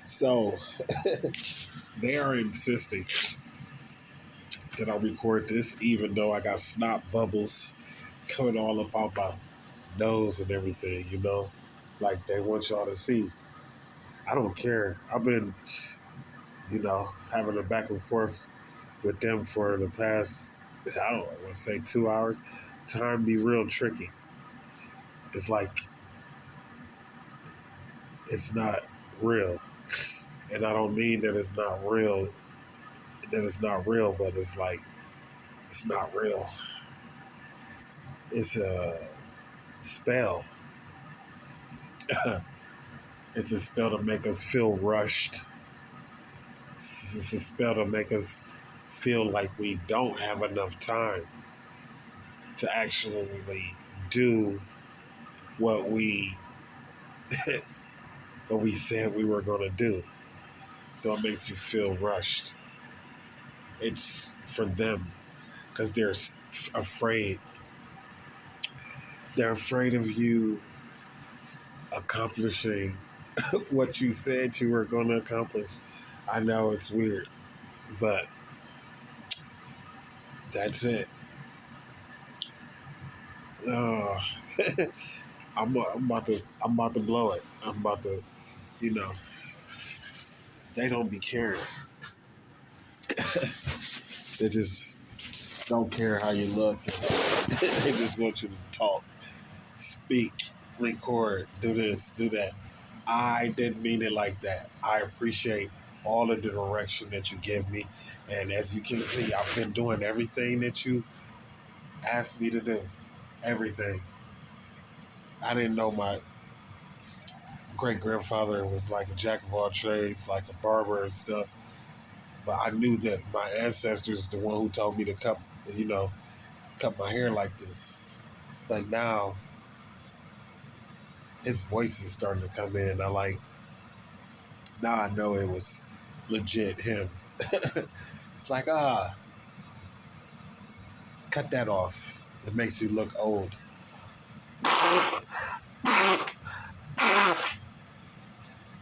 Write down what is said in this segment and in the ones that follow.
So they are insisting that I record this, even though I got snot bubbles coming all up out my nose and everything. Like they want y'all to see. I don't care. I've been, having a back and forth with them for the past, I don't want to say 2 hours. Time be real tricky. It's like it's not real, and I don't mean that it's not real. That it's not real, but it's like it's not real. It's a spell. It's a spell to make us feel rushed. It's a spell to make us feel like we don't have enough time to actually do what we what we said we were going to do. So it makes you feel rushed. It's for them because they're afraid. They're afraid of you accomplishing what you said you were going to accomplish. I know it's weird, but that's it. Uh, I'm about to blow it. I'm about to, you know, they don't be caring. They just don't care how you look. They just want you to talk, speak, record, do this, do that. I didn't mean it like that. I appreciate all of the direction that you give me. And as you can see, I've been doing everything that you asked me to do. Everything. I didn't know my great grandfather was like a jack of all trades, like a barber and stuff. But I knew that my ancestors, the one who told me to cut my hair like this. But now his voice is starting to come in. Now I know it was legit him. It's like, cut that off. It makes you look old.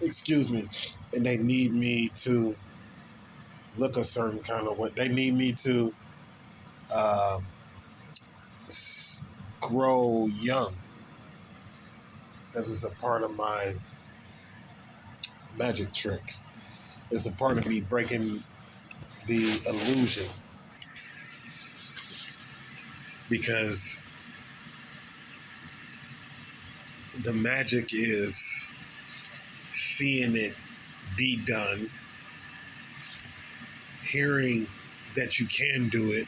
Excuse me. And they need me to look a certain kind of way. They need me to um, grow young. This is a part of my magic trick. It's a part of me breaking the illusion because the magic is seeing it be done, hearing that you can do it,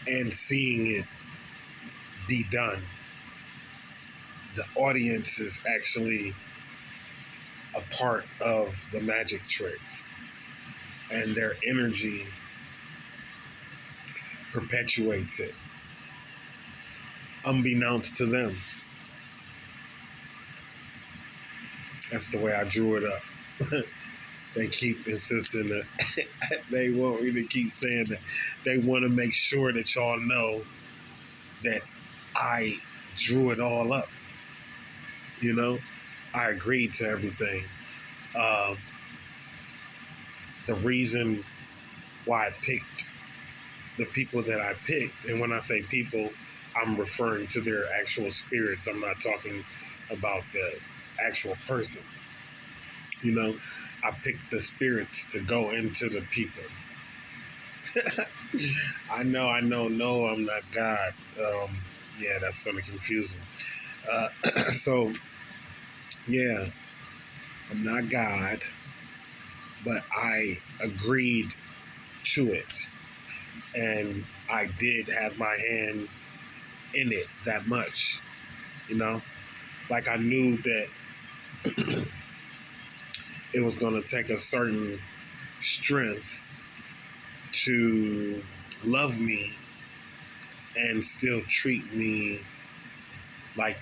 and seeing it be done. The audience is actually a part of the magic trick, and their energy perpetuates it, unbeknownst to them. That's the way I drew it up. They keep insisting that they want me to keep saying that. They want to make sure that y'all know that I drew it all up. I agreed to everything. Um, the reason why I picked the people that I picked, and when I say people, I'm referring to their actual spirits. I'm not talking about the actual person. I picked the spirits to go into the people. I know. No, I'm not God. Yeah, that's going to confuse them. So, yeah, I'm not God, but I agreed to it. And I did have my hand in it that much, you know? Like I knew that it was going to take a certain strength to love me and still treat me like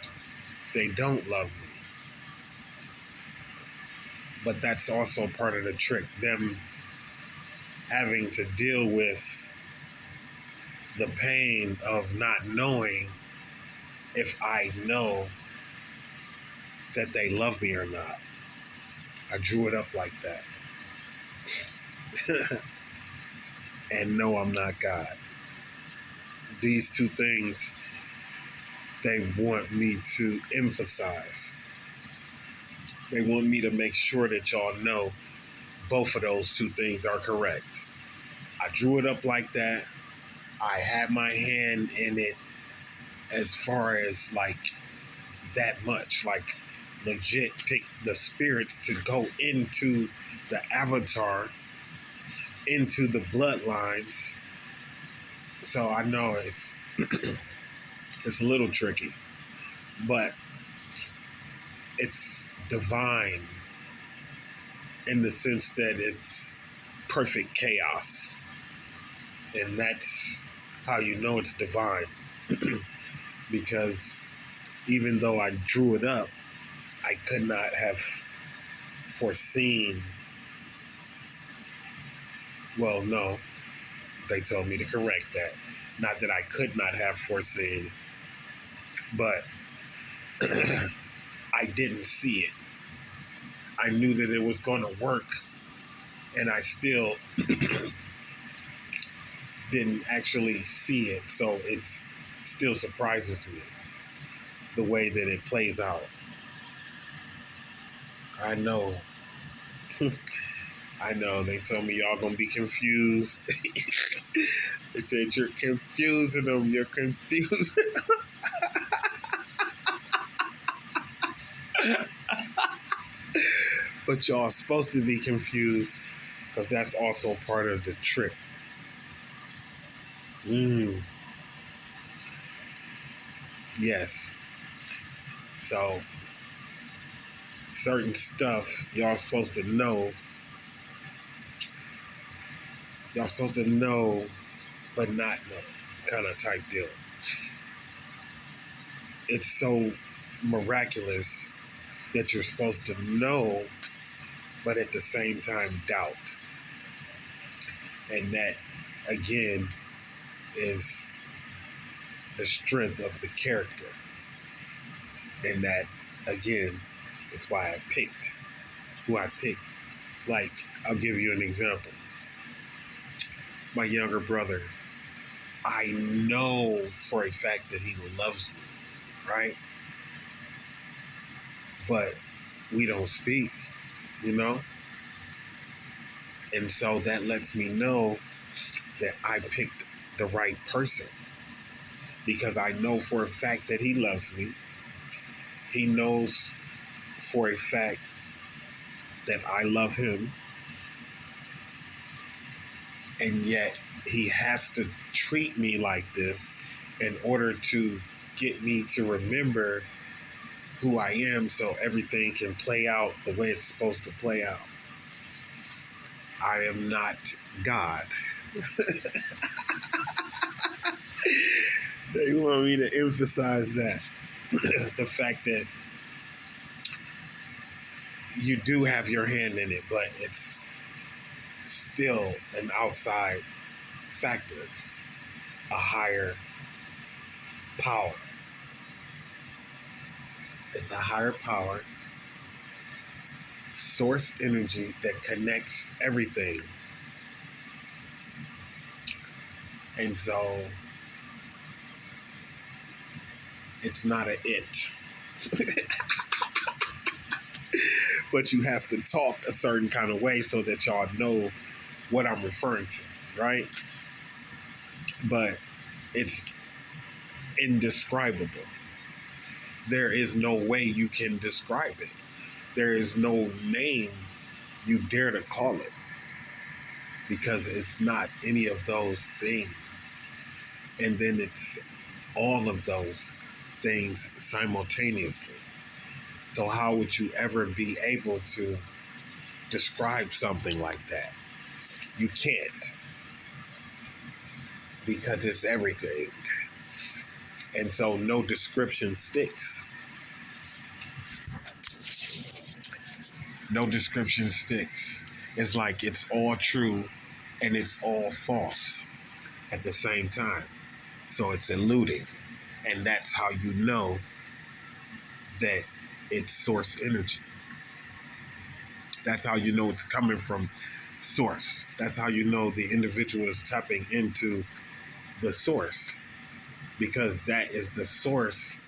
they don't love me. But that's also part of the trick, them having to deal with the pain of not knowing if I know that they love me or not. I drew it up like that. And no, I'm not God. These two things they want me to emphasize. They want me to make sure that y'all know both of those two things are correct. I drew it up like that. I had my hand in it as far as like that much. Like legit pick the spirits to go into the avatar, into the bloodlines. So I know it's a little tricky, but it's divine in the sense that it's perfect chaos. And that's how you know it's divine. Because even though I drew it up, I could not have foreseen. Well, no, they told me to correct that. Not that I could not have foreseen, but I didn't see it. I knew that it was going to work, and I still didn't actually see it. So it still surprises me the way that it plays out. I know. I know. They told me y'all gonna be confused. They said you're confusing them. You're confusing. But y'all supposed to be confused because that's also part of the trick. Yes. So certain stuff y'all supposed to know. Y'all supposed to know, but not know, kind of type deal. It's so miraculous that you're supposed to know, but at the same time doubt. And that, again, is the strength of the character. And that, again, is why I picked who I picked. Like, I'll give you an example. My younger brother, I know for a fact that he loves me, right? But we don't speak, you know? And so that lets me know that I picked the right person because I know for a fact that he loves me. He knows for a fact that I love him. And yet he has to treat me like this in order to get me to remember who I am so everything can play out the way it's supposed to play out. I am not God. They want me to emphasize that. The fact that you do have your hand in it, but it's still an outside factor. It's a higher power. It's a higher power, source energy that connects everything. And so it's not a it. But you have to talk a certain kind of way so that y'all know what I'm referring to, right? But it's indescribable. There is no way you can describe it. There is no name you dare to call it because it's not any of those things. And then it's all of those things simultaneously. So how would you ever be able to describe something like that? You can't, because it's everything. And so no description sticks. No description sticks. It's like it's all true and it's all false at the same time. So it's eluding. And that's how you know that it's source energy. That's how you know it's coming from source. That's how you know the individual is tapping into the source, because that is the source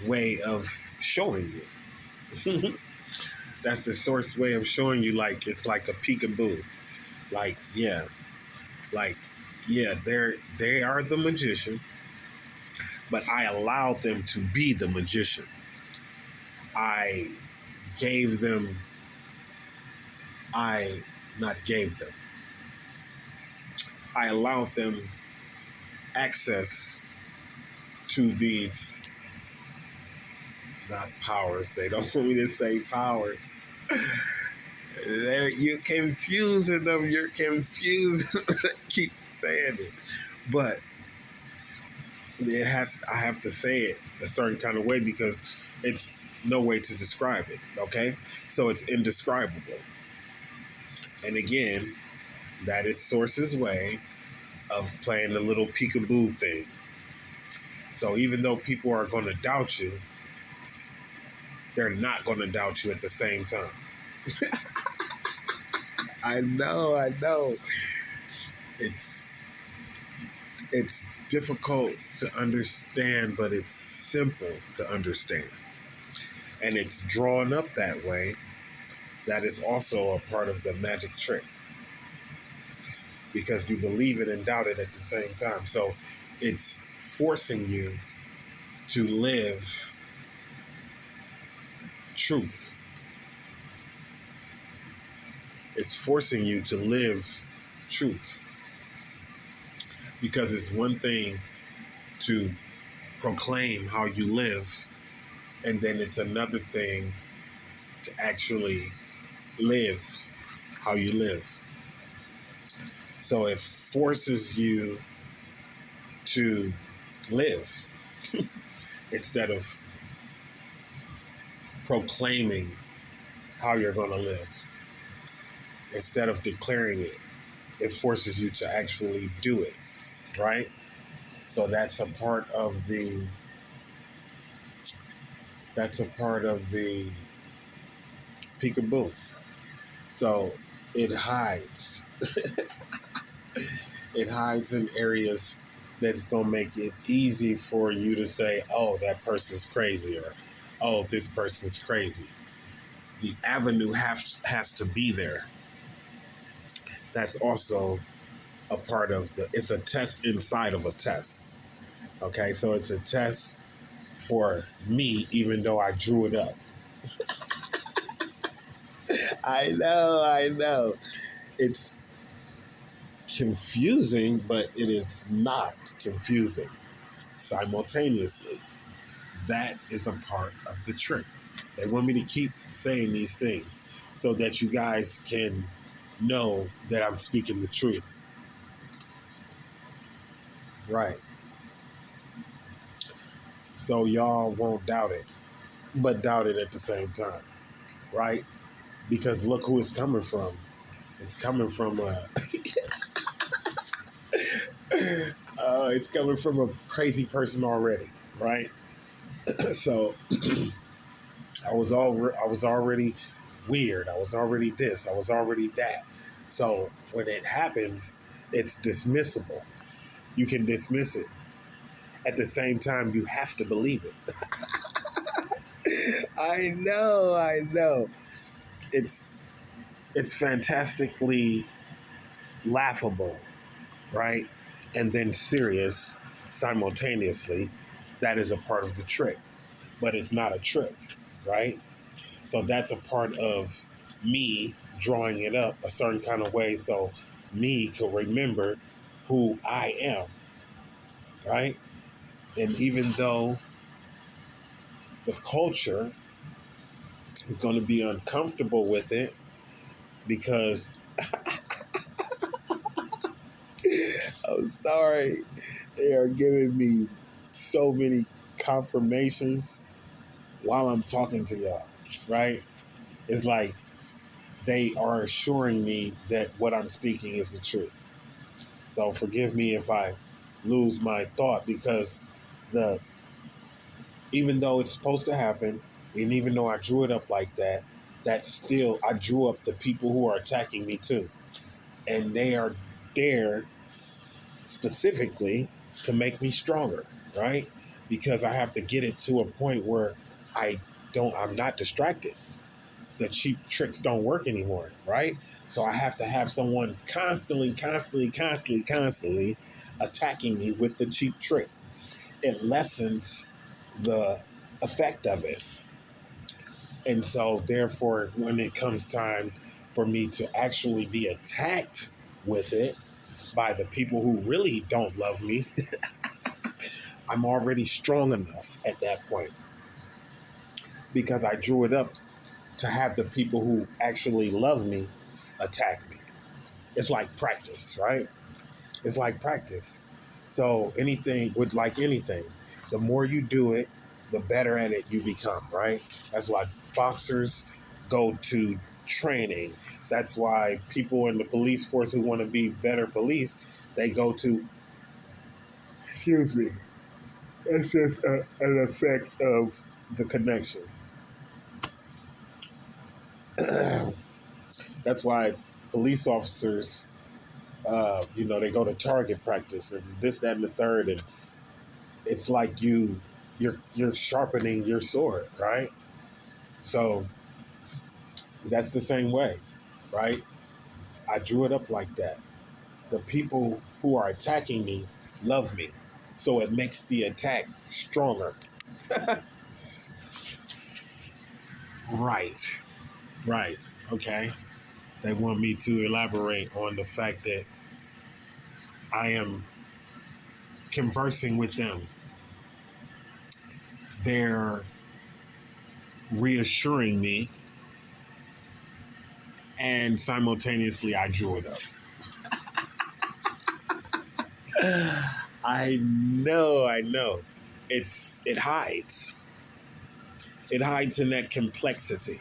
way of showing you. That's the source way of showing you, like it's like a peekaboo. Like, yeah, like, yeah, they are the magician, but I allowed them to be the magician. I gave them, I not gave them, I allowed them access to these, not powers. They don't want me to say powers. You're confusing them. You're confusing. Keep saying it, but it has. I have to say it a certain kind of way because it's no way to describe it. Okay, so it's indescribable. And again, that is Source's way of playing the little peekaboo thing. So even though people are going to doubt you, they're not going to doubt you at the same time. I know. It's difficult to understand, but it's simple to understand. And it's drawn up that way. That is also a part of the magic trick. Because you believe it and doubt it at the same time. So it's forcing you to live truth. It's forcing you to live truth. Because it's one thing to proclaim how you live, and then it's another thing to actually live how you live. So it forces you to live instead of proclaiming how you're going to live. Instead of declaring it, it forces you to actually do it, right? So that's a part of the peekaboo. So it hides. It hides in areas that's going to make it easy for you to say, oh, that person's crazy, or oh, this person's crazy. The avenue has to be there. That's also a part of it's a test inside of a test. Okay, so it's a test for me, even though I drew it up. I know. It's confusing, but it is not confusing simultaneously. That is a part of the trick. They want me to keep saying these things so that you guys can know that I'm speaking the truth. Right. So y'all won't doubt it, but doubt it at the same time. Right? Because look who it's coming from. It's coming from it's coming from a crazy person already, right? So I was already weird. I was already this. I was already that. So when it happens, it's dismissible. You can dismiss it. At the same time, you have to believe it. I know. It's fantastically laughable, right? And then serious simultaneously. That is a part of the trick, but it's not a trick, right? So that's a part of me drawing it up a certain kind of way so me can remember who I am, right? And even though the culture is going to be uncomfortable with it because I'm sorry, they are giving me so many confirmations while I'm talking to y'all, right? It's like they are assuring me that what I'm speaking is the truth. So forgive me if I lose my thought because the Even though it's supposed to happen, and even though I drew it up like that, that still I drew up the people who are attacking me too, and they are there specifically to make me stronger, right? Because I have to get it to a point where I'm not distracted. The cheap tricks don't work anymore, right? So I have to have someone constantly attacking me with the cheap trick. It lessens the effect of it. And so, therefore, when it comes time for me to actually be attacked with it by the people who really don't love me, I'm already strong enough at that point because I drew it up to have the people who actually love me attack me. It's like practice, right? It's like practice. So anything with like anything, the more you do it, the better at it you become, right? That's why boxers go to training. That's why people in the police force who want to be better police, they go to, excuse me, it's just an effect of the connection. That's why police officers, they go to target practice and this, that, and the third, and it's like you're sharpening your sword, right? So that's the same way, right? I drew it up like that. The people who are attacking me love me, so it makes the attack stronger. Right, right, okay. They want me to elaborate on the fact that I am conversing with them. They're reassuring me, and simultaneously, I drew it up. I know. It hides. It hides in that complexity.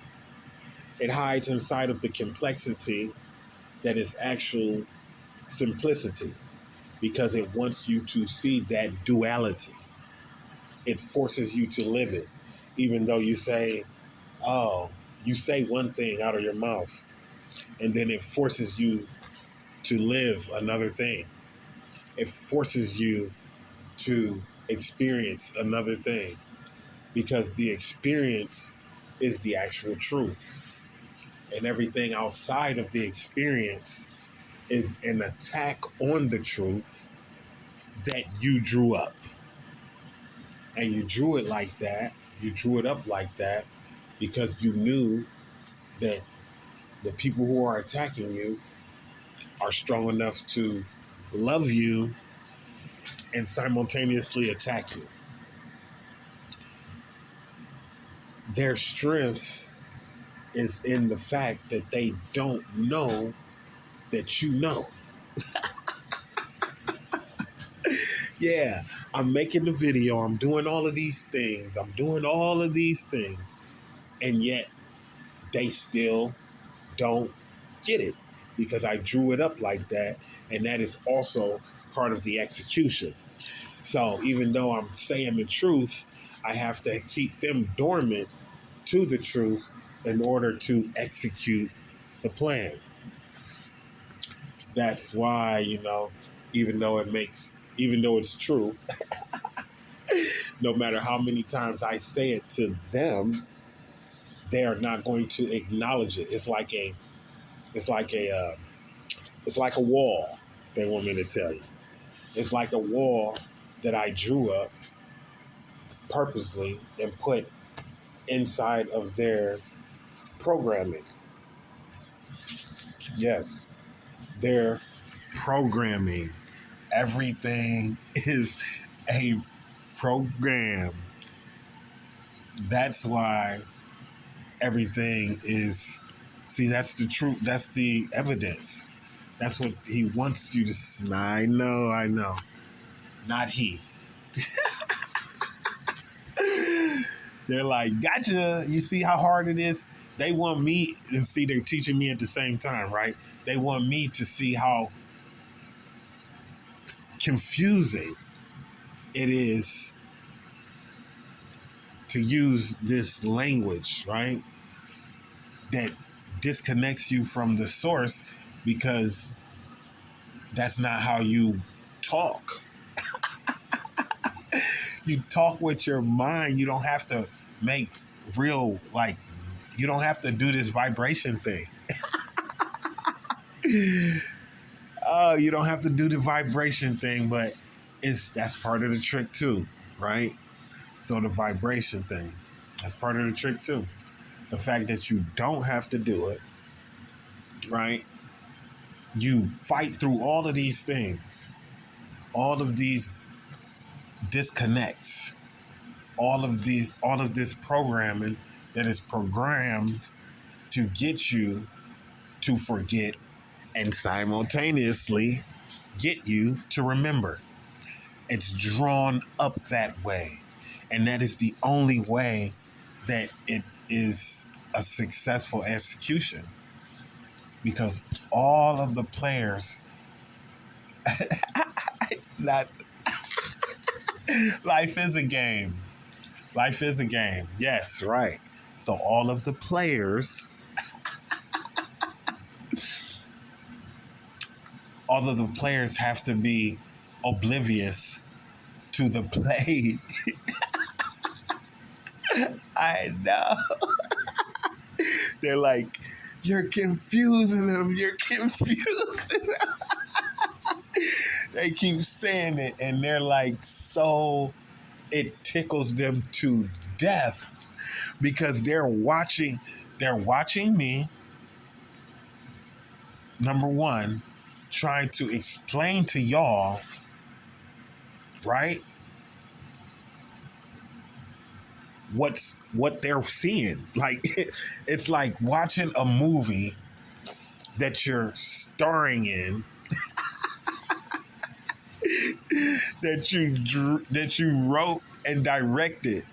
It hides inside of the complexity that is actual simplicity because it wants you to see that duality. It forces you to live it, even though you say one thing out of your mouth, and then it forces you to live another thing. It forces you to experience another thing because the experience is the actual truth. And everything outside of the experience is an attack on the truth that you drew up. And you drew it like that, you drew it up like that because you knew that the people who are attacking you are strong enough to love you and simultaneously attack you. Their strength is in the fact that they don't know that you know. Yeah, I'm making the video, I'm doing all of these things, and yet they still don't get it because I drew it up like that, and that is also part of the execution. So even though I'm saying the truth, I have to keep them dormant to the truth in order to execute the plan. That's why, even though it's true, no matter how many times I say it to them, they are not going to acknowledge it. It's like it's like a wall. They want me to tell you, it's like a wall that I drew up purposely and put inside of their programming. Yes, their programming. Everything is a program. That's why everything is. See, that's the truth. That's the evidence. That's what he wants you to. I know, I know. Not he. They're like, gotcha. You see how hard it is? They want me, and see, they're teaching me at the same time, right? They want me to see how confusing it is to use this language, right? That disconnects you from the source because that's not how you talk. You talk with your mind. You don't have to make real, like, you don't have to do this vibration thing. Oh, you don't have to do the vibration thing, but that's part of the trick too, right? So the vibration thing, that's part of the trick too. The fact that you don't have to do it, right? You fight through all of these things, all of these disconnects, all of this programming that is programmed to get you to forget and simultaneously get you to remember. It's drawn up that way. And that is the only way that it is a successful execution. Because all of the players, not life is a game. Life is a game. Yes, right. So all of the players, have to be oblivious to the play. I know. They're like, you're confusing them. You're confusing them. They keep saying it, and they're like, so it tickles them to death because they're watching me, number one, trying to explain to y'all, right, what they're seeing. Like, it's like watching a movie that you're starring in, that you wrote and directed,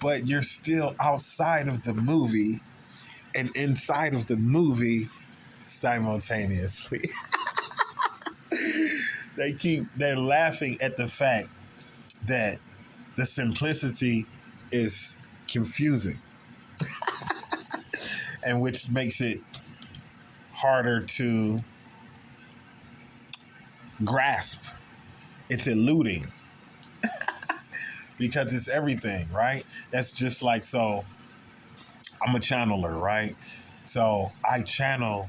but you're still outside of the movie and inside of the movie simultaneously. They're laughing at the fact that the simplicity is confusing, and which makes it harder to grasp. It's eluding because it's everything, right? That's just like, so I'm a channeler, right? So I channel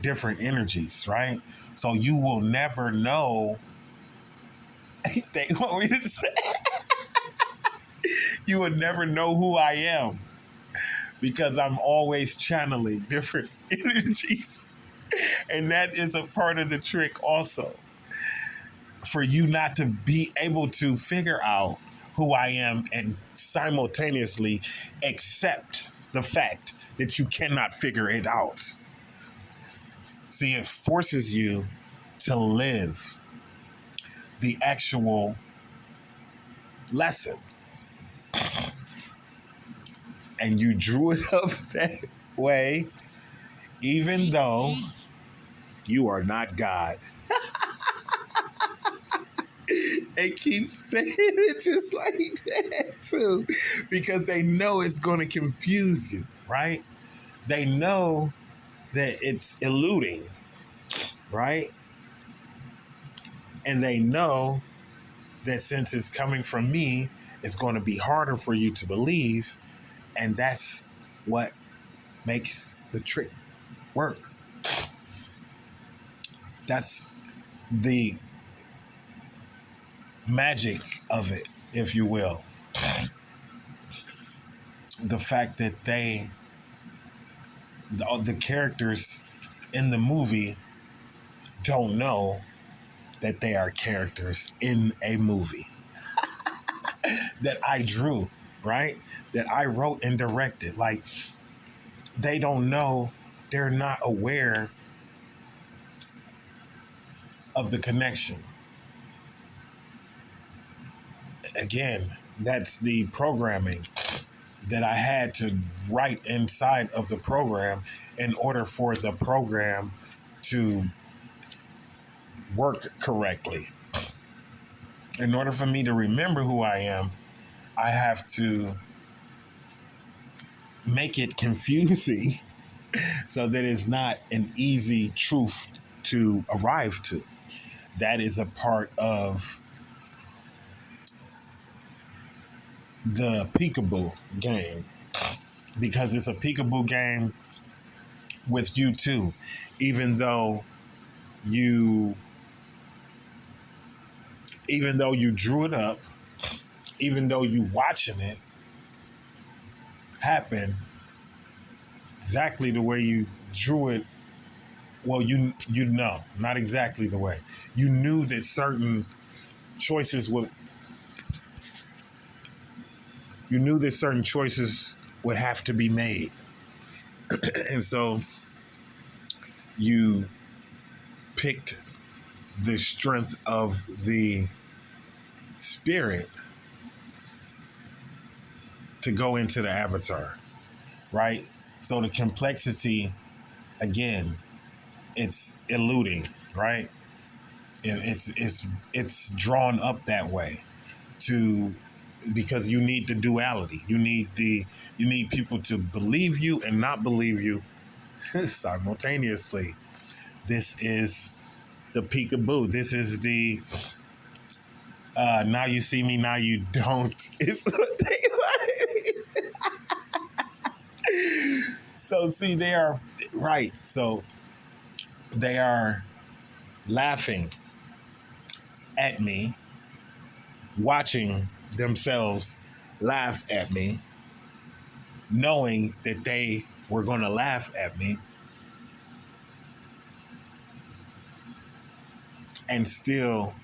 different energies, right? So you will never know. They want me to say, you would never know who I am because I'm always channeling different energies. And that is a part of the trick also. For you not to be able to figure out who I am and simultaneously accept the fact that you cannot figure it out. See, it forces you to live the actual lesson. And you drew it up that way, even though you are not God. They keep saying it just like that too, because they know it's going to confuse you, right? They know that it's eluding, right? And they know that since it's coming from me, it's going to be harder for you to believe, and that's what makes the trick work. That's the magic of it, if you will. The fact that the characters in the movie don't know that they are characters in a movie that I drew, right? That I wrote and directed. Like, they don't know, they're not aware of the connection. Again, that's the programming that I had to write inside of the program in order for the program to work correctly. In order for me to remember who I am, I have to make it confusing so that it's not an easy truth to arrive to. That is a part of the peekaboo game, because it's a peekaboo game with you too. Even though you drew it up, even though you watching it happen exactly the way you drew it. Well, you know, not exactly the way. You knew that certain choices would have to be made. And so you picked the strength of the spirit to go into the avatar, right? So the complexity, again, it's eluding, right? It's drawn up that way to because you need the duality. You need people to believe you and not believe you simultaneously. This is the peekaboo. This is the now you see me, now you don't. It's what they So see, they are right. So they are laughing at me, watching themselves laugh at me, knowing that they were going to laugh at me, and still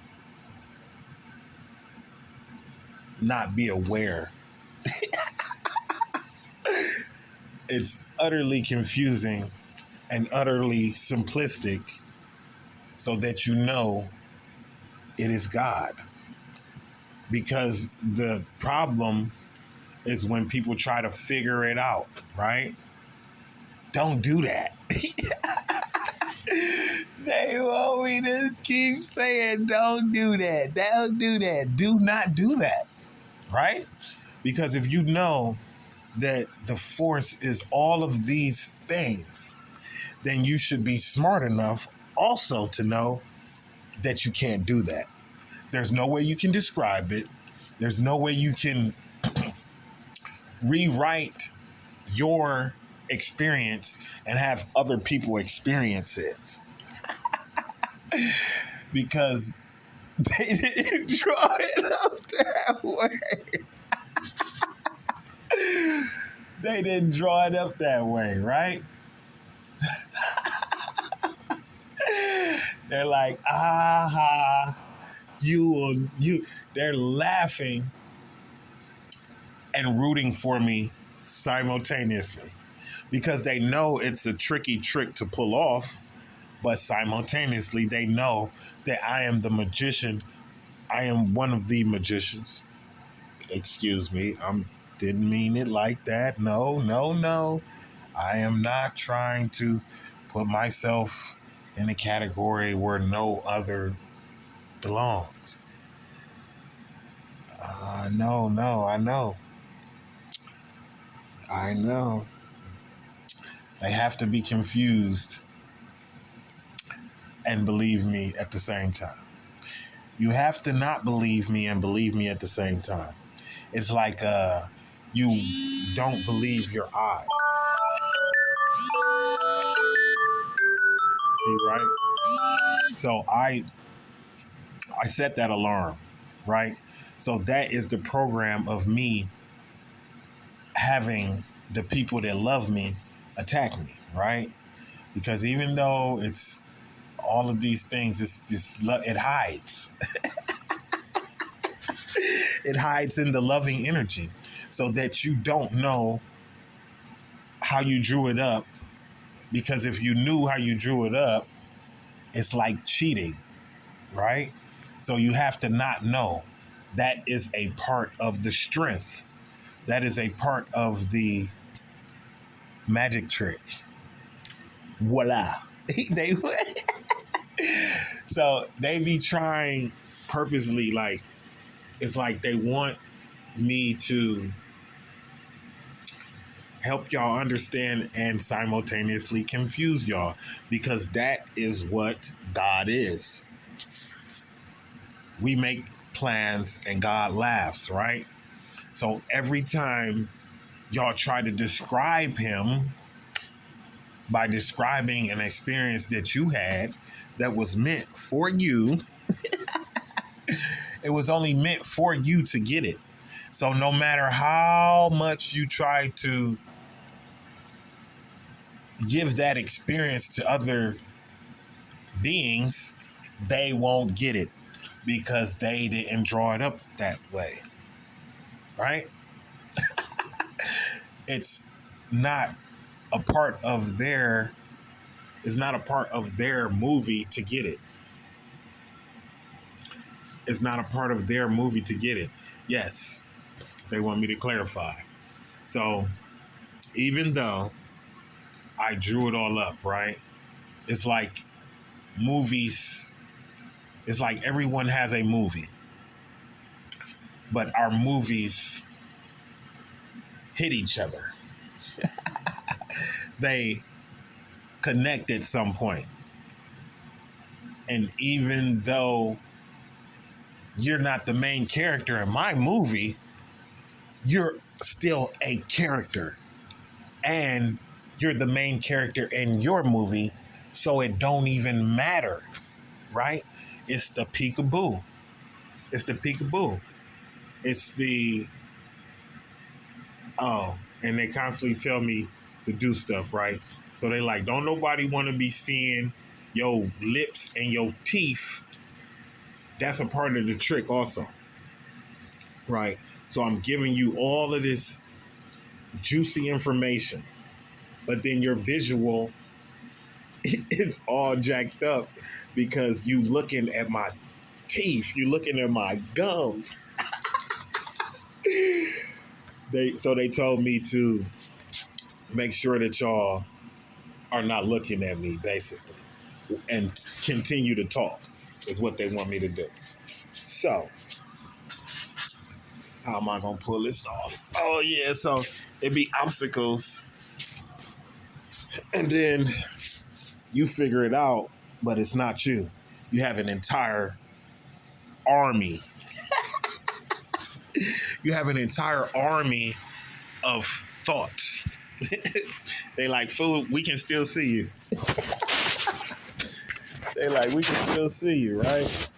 not be aware. It's utterly confusing and utterly simplistic, so that you know it is God. Because the problem is when people try to figure it out, right? Don't do that. They want me to keep saying, don't do that. Don't do that. Do not do that, right? Because if you know that the force is all of these things, then you should be smart enough also to know that you can't do that. There's no way you can describe it. There's no way you can rewrite your experience and have other people experience it. Because they didn't draw it up that way. They didn't draw it up that way, right? They're like, aha, you. They're laughing and rooting for me simultaneously because they know it's a tricky trick to pull off, but simultaneously they know that I am the magician. I am one of the magicians. Excuse me, didn't mean it like that. No, no, no. I am not trying to put myself in a category where no other belongs. No, I know. I know. They have to be confused and believe me at the same time. You have to not believe me and believe me at the same time. It's like you don't believe your eyes. See, right? So I set that alarm, right? So that is the program of me having the people that love me attack me, right? Because even though it's all of these things, it's just it hides. It hides in the loving energy, so that you don't know how you drew it up. Because if you knew how you drew it up, it's like cheating, right? So you have to not know. That is a part of the strength. That is a part of the magic trick. Voila. So they be trying purposely, like, It's like they want me to help y'all understand and simultaneously confuse y'all, because that is what God is. We make plans and God laughs, right? So every time y'all try to describe him by describing an experience that you had that was meant for you, it was only meant for you to get it. So no matter how much you try to give that experience to other beings, they won't get it because they didn't draw it up that way, right? It's not a part of their it's not a part of their movie to get it. It's not a part of their movie to get it. Yes, they want me to clarify. So even though I drew it all up, right? It's like movies, it's like everyone has a movie, but our movies hit each other. They connect at some point. And even though you're not the main character in my movie, you're still a character. And you're the main character in your movie, so it don't even matter, right? It's the peekaboo. It's the peekaboo. It's the and they constantly tell me to do stuff, right? So they like, don't nobody want to be seeing your lips and your teeth. That's a part of the trick also, right? So I'm giving you all of this juicy information, but then your visual is all jacked up because you looking at my teeth, you looking at my gums. They told me to make sure that y'all are not looking at me, basically, and continue to talk is what they want me to do. So how am I gonna pull this off? Oh yeah, so it be obstacles, and then you figure it out, but it's not you. You have an entire army. You have an entire army of thoughts. They like, fool, we can still see you. They like, we can still see you, right?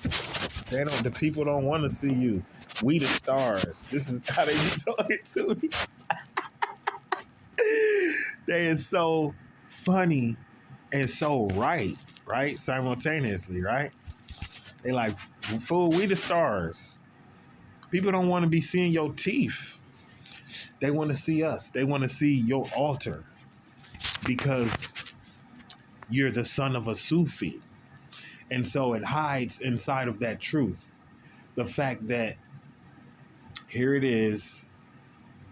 The people don't want to see you. We the stars. This is how they be talking to me. They is so funny and so right? Simultaneously, right? They like, fool, we the stars. People don't want to be seeing your teeth. They want to see us. They want to see your altar because you're the son of a Sufi. And so it hides inside of that truth. The fact that here it is,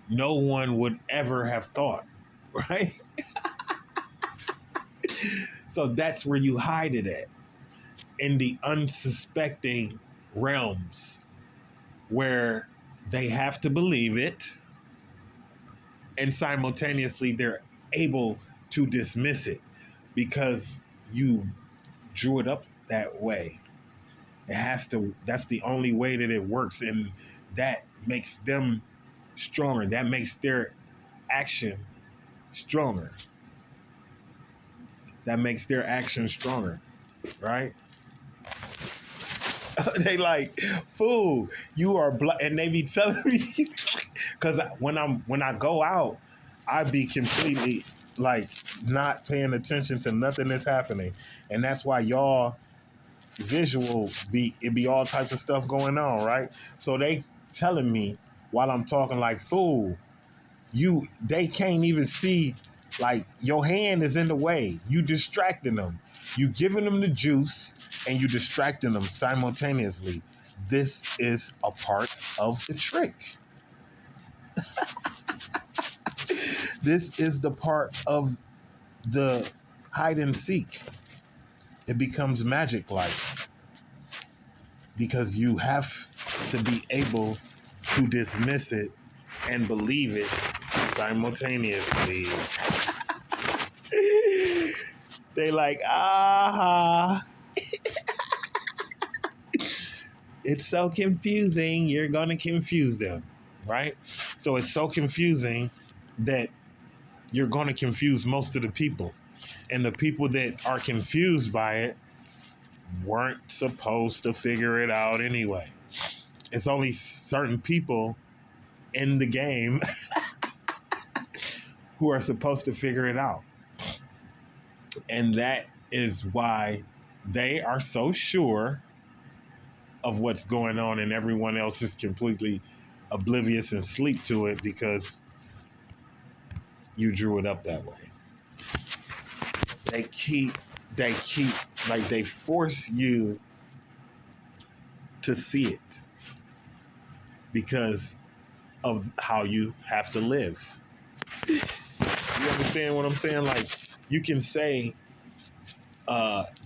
no one would ever have thought, right? So that's where you hide it at, in the unsuspecting realms where they have to believe it and simultaneously they're able to dismiss it because you drew it up that way. It has to, that's the only way that it works. And that makes them stronger. That makes their action stronger. That makes their action stronger, right? They like, fool, you are and they be telling me because when I go out, I be completely like not paying attention to nothing that's happening, and that's why y'all visual be all types of stuff going on, right? So they telling me while I'm talking like, fool, they can't even see, like your hand is in the way. You distracting them. You giving them the juice and you distracting them simultaneously. This is a part of the trick. This is the part of the hide and seek. It becomes magic like because you have to be able to dismiss it and believe it simultaneously. They like, it's so confusing. You're going to confuse them, right? So it's so confusing that you're going to confuse most of the people. And the people that are confused by it weren't supposed to figure it out anyway. It's only certain people in the game who are supposed to figure it out. And that is why they are so sure of what's going on, and everyone else is completely oblivious and sleep to it because you drew it up that way. They keep, like, they force you to see it because of how you have to live. You understand what I'm saying? Like, you can say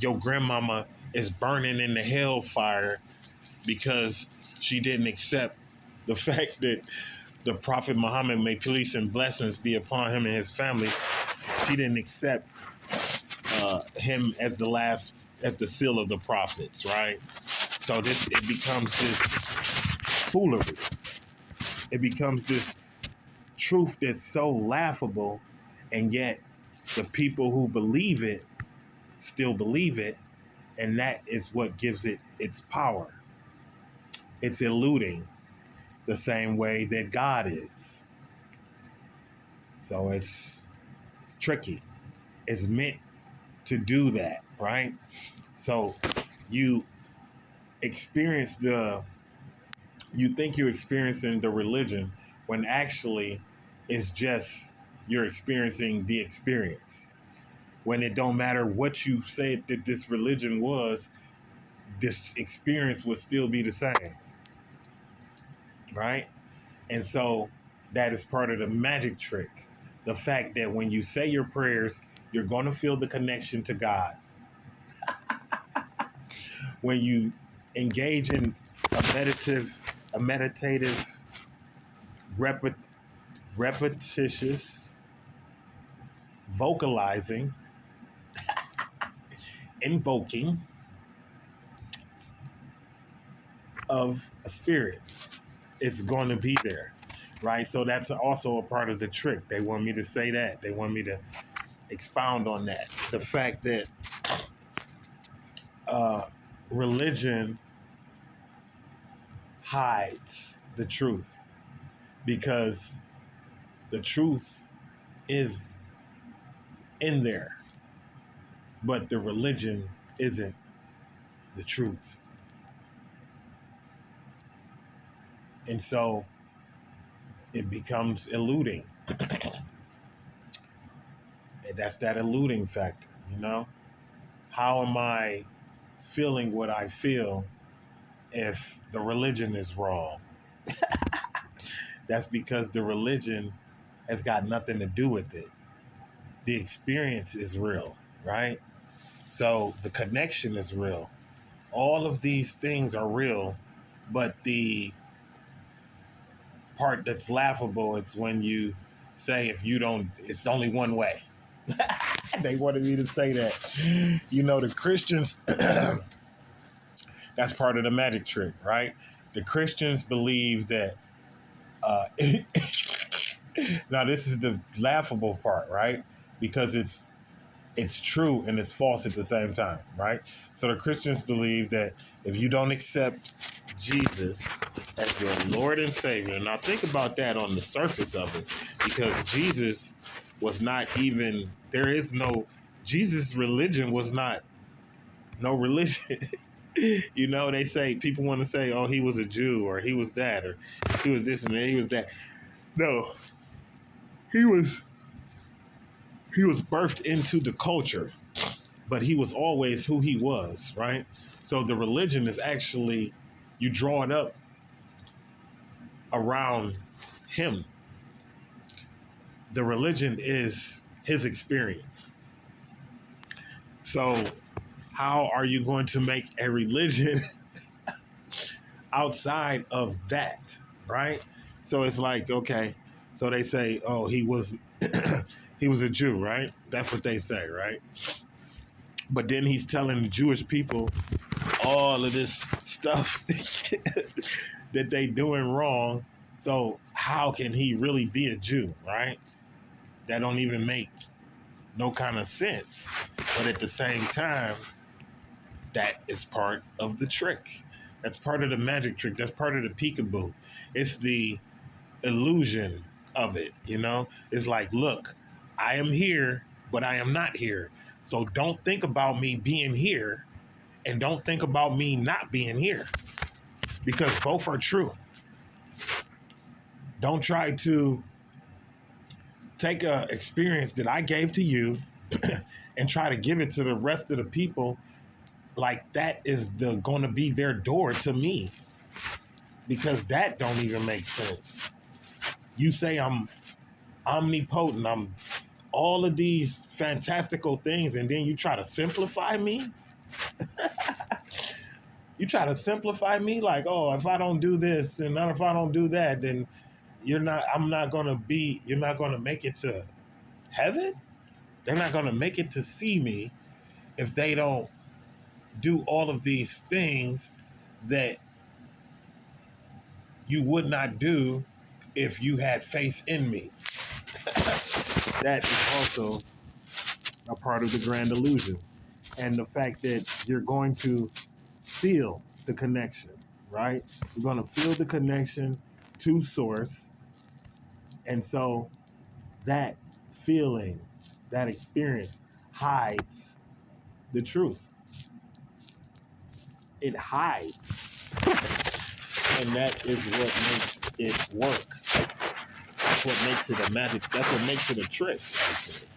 your grandmama is burning in the hellfire because she didn't accept the fact that the Prophet Muhammad, may peace and blessings be upon him and his family, she didn't accept him as the seal of the prophets, right? So it becomes this foolery. It becomes this truth that's so laughable, and yet the people who believe it still believe it, and that is what gives it its power. It's eluding the same way that God is. So it's tricky. It's meant to do that, right? So you you think you're experiencing the religion when actually it's just you're experiencing the experience. When it don't matter what you said that this religion was, this experience would still be the same, right? And so that is part of the magic trick. The fact that when you say your prayers, you're going to feel the connection to God. When you engage in a meditative, repetitious vocalizing, invoking of a spirit, it's going to be there, right? So that's also a part of the trick. They want me to say that. They want me to expound on that. The fact that religion hides the truth because the truth is in there, but the religion isn't the truth. And so it becomes eluding. And that's that eluding factor, you know? How am I feeling what I feel if the religion is wrong? That's because the religion has got nothing to do with it. The experience is real, right? So the connection is real. All of these things are real, but the part that's laughable is when you say if you don't, it's only one way. They wanted me to say that. You know, the Christians, that's part of the magic trick, right? The Christians believe that, now this is the laughable part, right? Because it's true and it's false at the same time, right? So the Christians believe that if you don't accept Jesus as your Lord and Savior, now think about that on the surface of it, because Jesus was not even, Jesus' religion was not no religion. You know, they say, people want to say, oh, he was a Jew, or he was that, or he was this and he was that. No, he was birthed into the culture, but he was always who he was, right? So the religion is actually, you draw it up around him. The religion is his experience. So how are you going to make a religion outside of that, right? So it's like, okay, so they say, oh, he was he was a Jew, right? That's what they say, right? But then he's telling the Jewish people all of this stuff that they doing wrong. So how can he really be a Jew, right? That don't even make no kind of sense. But at the same time, that is part of the trick. That's part of the magic trick. That's part of the peekaboo. It's the illusion of it, you know? It's like, look, I am here, but I am not here. So don't think about me being here and don't think about me not being here because both are true. Don't try to take a experience that I gave to you and try to give it to the rest of the people like that is going to be their door to me because that don't even make sense. You say I'm omnipotent, I'm all of these fantastical things, and then you try to simplify me. You try to simplify me like, oh, if I don't do this and if I don't do that, then I'm not gonna be, you're not gonna make it to heaven. They're not gonna make it to see me if they don't do all of these things that you would not do if you had faith in me. That is also a part of the grand illusion. And the fact that you're going to feel the connection, right? You're going to feel the connection to source. And so that feeling, that experience hides the truth. It hides. And that is what makes it work. That's what makes it a magic. That's what makes it a trick, actually.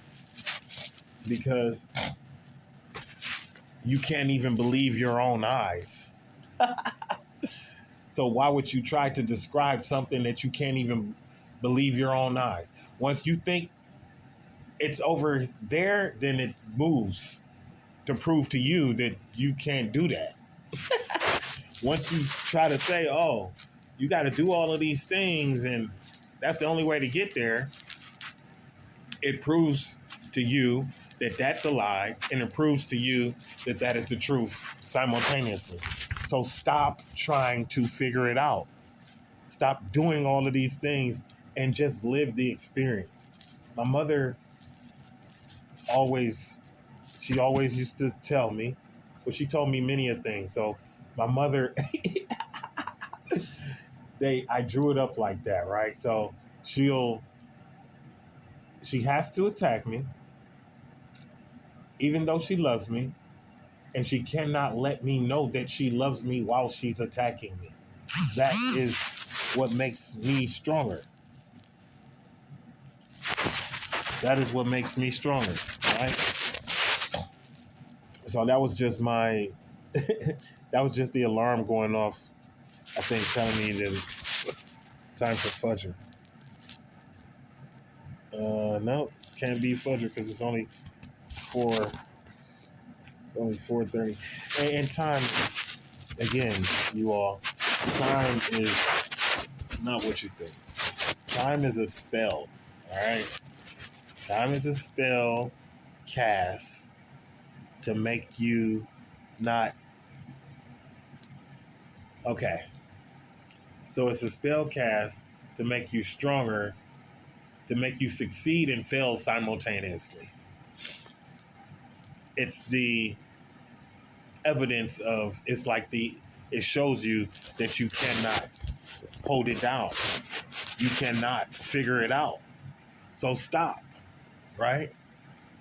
Because you can't even believe your own eyes. So why would you try to describe something that you can't even believe your own eyes? Once you think it's over there, then it moves to prove to you that you can't do that. Once you try to say, oh, you got to do all of these things and that's the only way to get there, it proves to you that that's a lie and it proves to you that that is the truth simultaneously. So stop trying to figure it out. Stop doing all of these things and just live the experience. My mother always, she always used to tell me, well, she told me many of things. So my mother, I drew it up like that, right? So she has to attack me, even though she loves me, and she cannot let me know that she loves me while she's attacking me. That is what makes me stronger. That is what makes me stronger, right? So that was just my, that was just the alarm going off, I think, telling me that it's time for Fudger. No, can't be Fudger because it's only 4:30. And time is, again, you all, time is not what you think. Time is a spell, all right? Time is a spell cast to make you not. Okay. So it's a spell cast to make you stronger, to make you succeed and fail simultaneously. It's the evidence of, it shows you that you cannot hold it down. You cannot figure it out. So stop, right?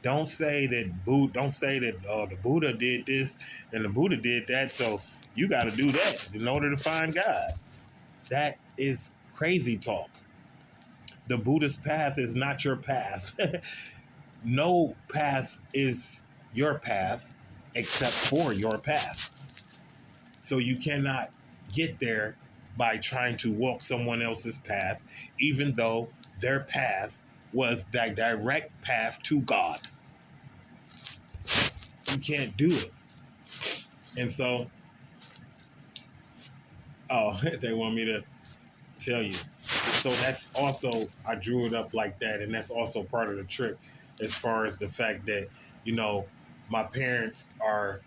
Don't say that the Buddha did this and the Buddha did that, so you got to do that in order to find God. That is crazy talk. The Buddhist path is not your path. No path is your path except for your path. So you cannot get there by trying to walk someone else's path, even though their path was the direct path to God. You can't do it. And so Oh, they want me to tell you. So that's also, I drew it up like that, and that's also part of the trick, as far as the fact that you know my parents are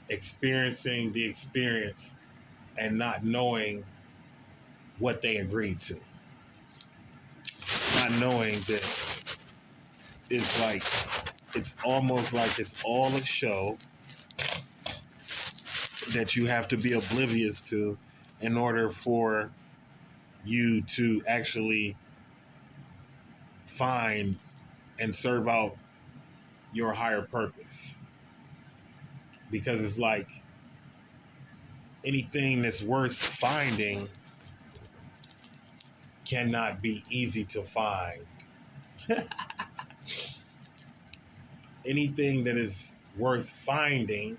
experiencing the experience and not knowing what they agreed to, not knowing that it's like it's almost like it's all a show that you have to be oblivious to in order for you to actually find and serve out your higher purpose. Because it's like anything that's worth finding cannot be easy to find. Anything that is worth finding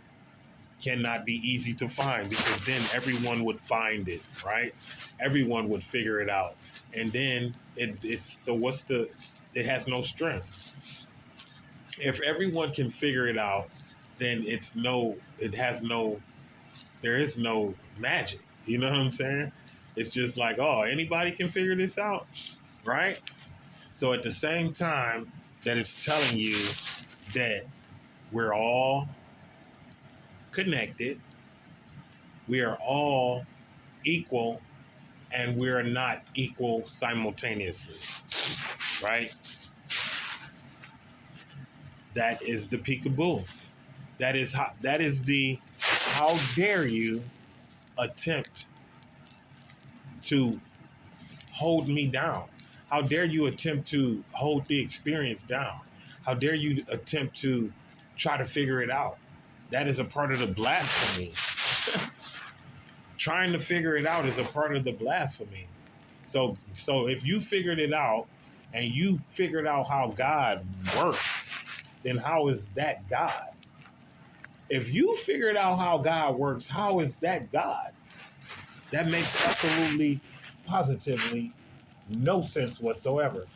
cannot be easy to find, because then everyone would find it, right? Everyone would figure it out. And then it's so what's the it has no strength. If everyone can figure it out, then it has no there is no magic. You know what I'm saying? It's just like, oh, anybody can figure this out, right? So at the same time that it's telling you that we're all connected, we are all equal, and we are not equal simultaneously, right? That is the peekaboo. That is the how dare you attempt to hold me down? How dare you attempt to hold the experience down? How dare you attempt to try to figure it out? That is a part of the blasphemy. Trying to figure it out is a part of the blasphemy. So if you figured it out and you figured out how God works, then how is that God? If you figured out how God works, how is that God? That makes absolutely, positively no sense whatsoever.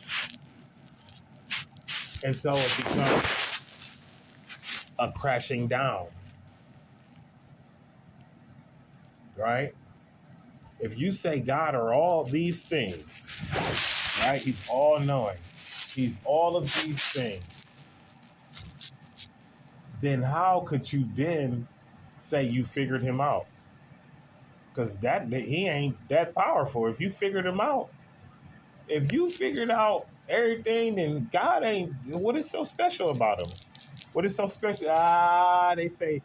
And so it becomes a crashing down, right? If you say God are all these things, right? He's all knowing. He's all of these things. Then how could you then say you figured him out? Because that he ain't that powerful. If you figured out everything, then God ain't. What is so special about him? What is so special? They say,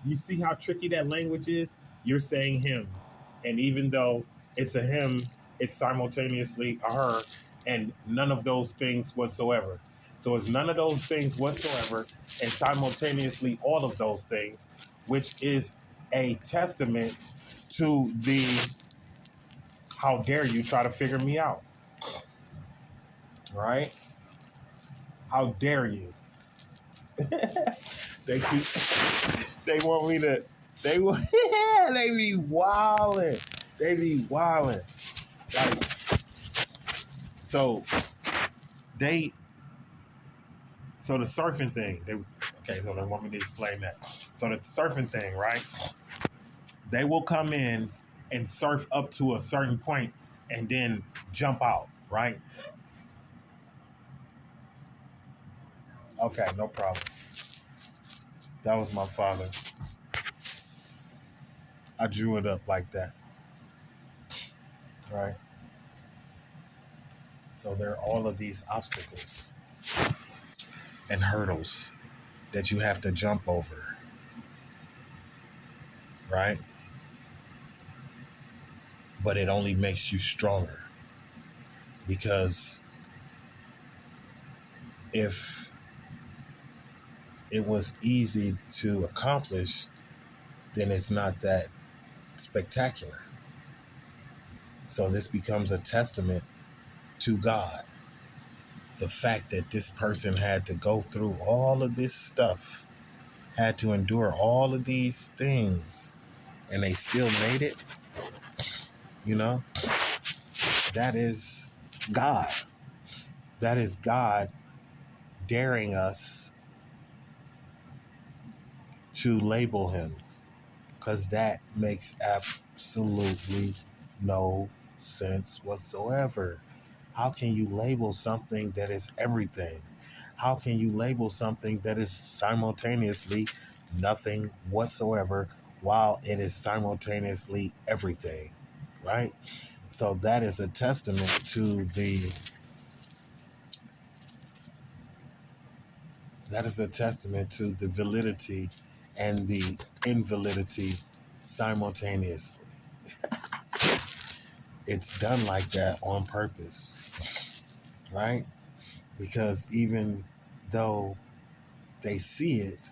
you see how tricky that language is? You're saying him. And even though it's a him, it's simultaneously a her, and none of those things whatsoever. So it's none of those things whatsoever, and simultaneously all of those things, which is a testament to the how dare you try to figure me out, right? How dare you? They keep, they want me to, they want, they be wilding. They be wilding. Like, so they, so the surfing thing, okay, so they want me to explain that. So the surfing thing, right? They will come in and surf up to a certain point and then jump out, right? Okay, no problem. That was my father. I drew it up like that, right? So there are all of these obstacles and hurdles that you have to jump over, right? But it only makes you stronger, because if it was easy to accomplish, then it's not that spectacular. So this becomes a testament to God. The fact that this person had to go through all of this stuff, had to endure all of these things, and they still made it, you know, that is God. That is God daring us to label him, because that makes absolutely no sense whatsoever. How can you label something that is everything? How can you label something that is simultaneously nothing whatsoever while it is simultaneously everything? Right? So that is a testament to the validity and the invalidity simultaneously. It's done like that on purpose, right? Because even though they see it,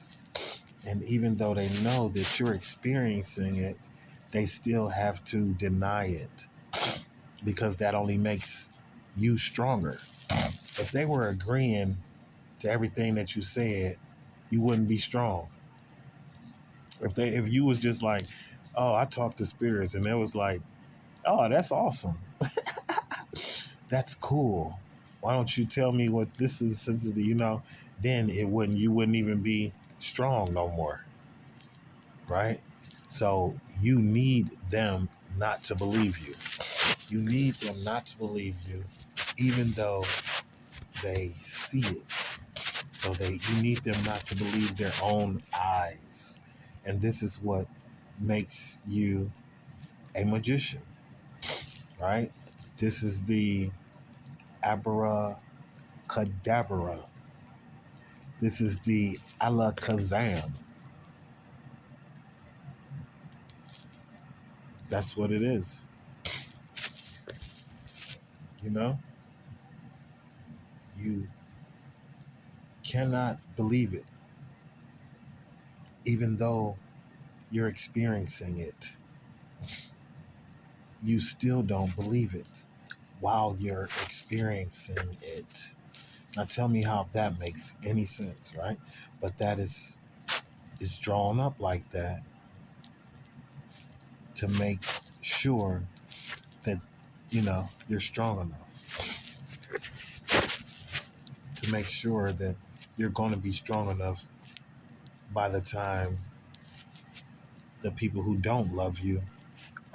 and even though they know that you're experiencing it, they still have to deny it because that only makes you stronger. If they were agreeing to everything that you said, you wouldn't be strong. If you was just like, oh, I talked to spirits, and it was like, oh, that's awesome, that's cool. Why don't you tell me what this is? Then you wouldn't even be strong no more, right? So you need them not to believe you. You need them not to believe you, even though they see it. You need them not to believe their own eyes. And this is what makes you a magician, right? This is the abracadabra. This is the alakazam. That's what it is. You know, you cannot believe it, even though you're experiencing it. You still don't believe it while you're experiencing it. Now tell me how that makes any sense, right? But that is drawn up like that to make sure that you're strong enough, to make sure that you're going to be strong enough by the time the people who don't love you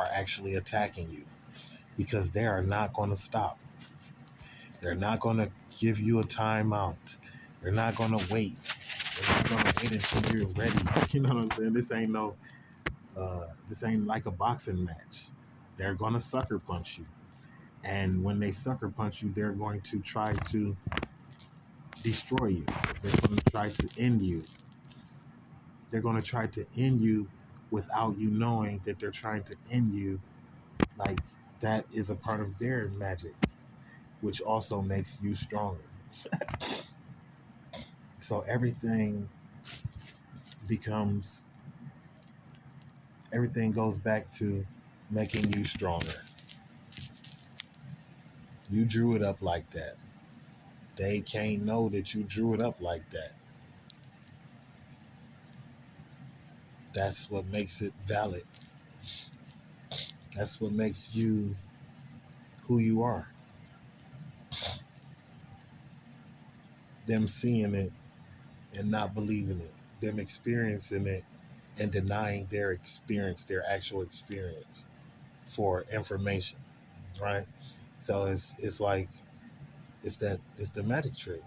are actually attacking you, because they are not going to stop. They're not going to give you a timeout. They're not going to wait. They're not going to wait until you're ready. You know what I'm saying? This ain't like a boxing match. They're going to sucker punch you. And when they sucker punch you, they're going to try to destroy you. They're going to try to end you. They're going to try to end you without you knowing that they're trying to end you. Like, that is a part of their magic, which also makes you stronger. So becomes, everything goes back to making you stronger. You drew it up like that. They can't know that you drew it up like that. That's what makes it valid. That's what makes you who you are. Them seeing it and not believing it. Them experiencing it and denying their experience, their actual experience, for information. Right? So it's like it's the magic trick.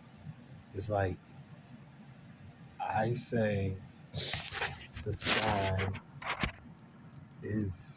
It's like, I say the sky is